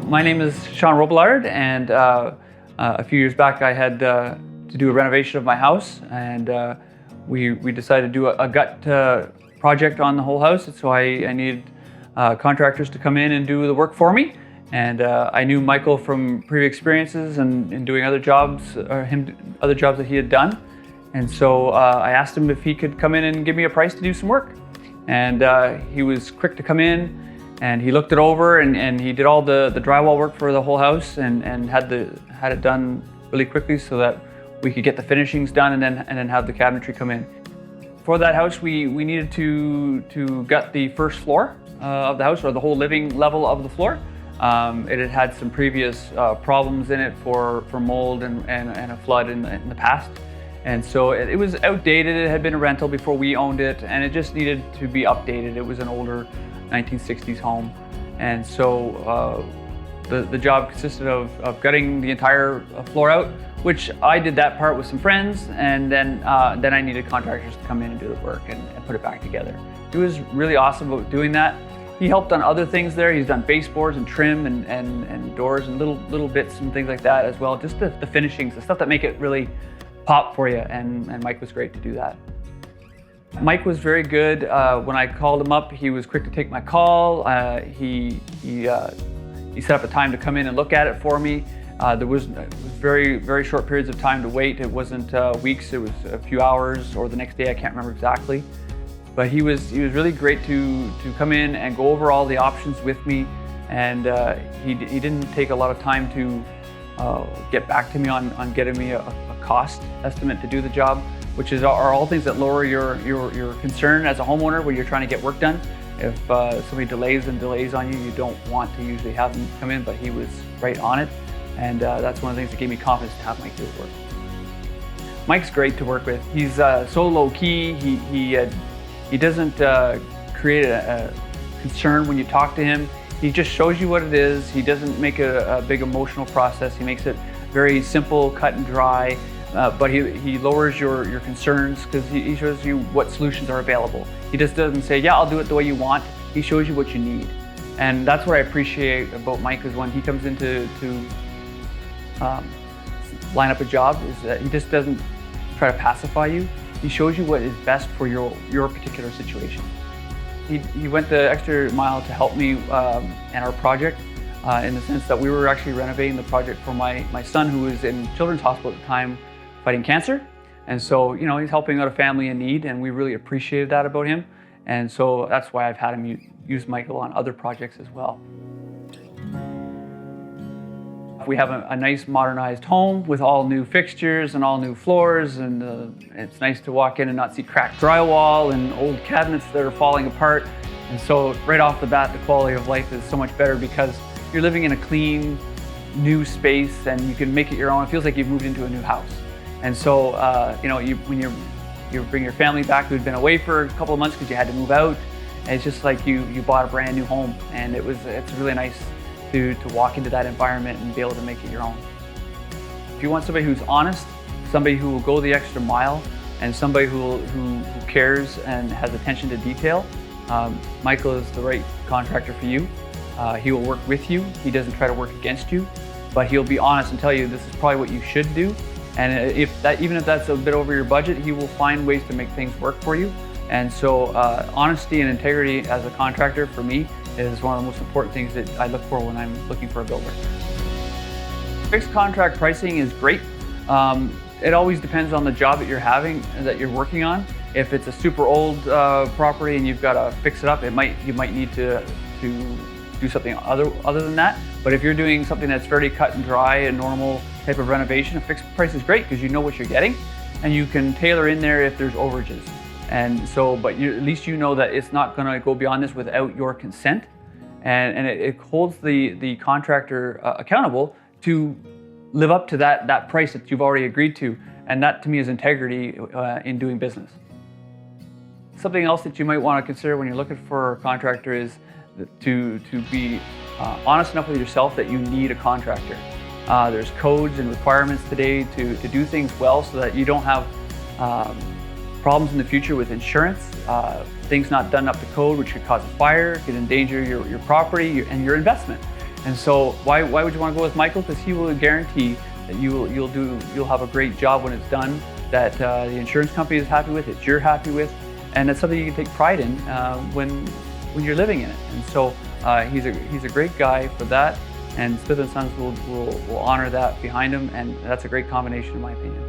My name is Shawn Robillard, and a few years back I had to do a renovation of my house, and we decided to do a gut project on the whole house. And so I needed contractors to come in and do the work for me. And I knew Michael from previous experiences and in doing other jobs, other jobs that he had done. And so I asked him if he could come in and give me a price to do some work. And he was quick to come in, and he looked it over, and he did all the drywall work for the whole house, and had it done really quickly so that we could get the finishings done and then have the cabinetry come in. For that house, we needed to gut the first floor of the house, or the whole living level of the floor. It had had some previous problems in it for mold and a flood in the past. And so it was outdated. It had been a rental before we owned it, and it just needed to be updated. It was an older 1960s home. And so the job consisted of gutting the entire floor out, which I did that part with some friends, and then I needed contractors to come in and do the work and put it back together. He was really awesome about doing that. He helped on other things there. He's done baseboards and trim and doors and little bits and things like that as well. Just the finishings, the stuff that make it really pop for you, and Mike was great to do that. Mike was very good. When I called him up, he was quick to take my call. He set up a time to come in and look at it for me. There was very short periods of time to wait. It wasn't weeks, it was a few hours, or the next day, I can't remember exactly. But he was really great to come in and go over all the options with me, and he didn't take a lot of time to get back to me on getting me a cost estimate to do the job, which are all things that lower your concern as a homeowner when you're trying to get work done. If somebody delays on you, you don't want to usually have them come in, but he was right on it, and that's one of the things that gave me confidence to have Mike do the work. Mike's great to work with. He's so low key. He doesn't create a concern when you talk to him. He just shows you what it is. He doesn't make a big emotional process. He makes it very simple, cut and dry, but he lowers your concerns because he shows you what solutions are available. He just doesn't say, yeah, I'll do it the way you want. He shows you what you need. And that's what I appreciate about Mike, is when he comes in to line up a job, is that he just doesn't try to pacify you. He shows you what is best for your particular situation. He went the extra mile to help me and our project, in the sense that we were actually renovating the project for my son, who was in Children's Hospital at the time fighting cancer. And so, he's helping out a family in need, and we really appreciated that about him. And so that's why I've had him use Michael on other projects as well. We have a nice modernized home with all new fixtures and all new floors, and it's nice to walk in and not see cracked drywall and old cabinets that are falling apart. And so right off the bat, the quality of life is so much better because you're living in a clean, new space, and you can make it your own. It feels like you've moved into a new house. And so, when you bring your family back who'd been away for a couple of months because you had to move out, and it's just like you bought a brand new home, and it's really nice to walk into that environment and be able to make it your own. If you want somebody who's honest, somebody who will go the extra mile, and somebody who cares and has attention to detail, Michael is the right contractor for you. He will work with you. He doesn't try to work against you, but he'll be honest and tell you this is probably what you should do. And even if that's a bit over your budget, he will find ways to make things work for you. And so honesty and integrity as a contractor, for me, is one of the most important things that I look for when I'm looking for a builder. Fixed contract pricing is great. It always depends on the job that you're working on. If it's a super old property and you've got to fix it up, you might need to do something other than that. But if you're doing something that's very cut and dry, a normal type of renovation, a fixed price is great because you know what you're getting, and you can tailor in there if there's overages. And so, but at least you know that it's not going to go beyond this without your consent, and it holds the contractor accountable to live up to that price that you've already agreed to, and that to me is integrity in doing business. Something else that you might want to consider when you're looking for a contractor is to be honest enough with yourself that you need a contractor. There's codes and requirements today to do things well so that you don't have problems in the future with insurance, things not done up to code, which could cause a fire, could endanger your property and your investment. And so why would you want to go with Michael? Because he will guarantee that you'll have a great job when it's done, that the insurance company is happy with, that you're happy with, and it's something you can take pride in when you're living in it. And so he's a great guy for that, and Smith & Sons will honor that behind him, and that's a great combination in my opinion.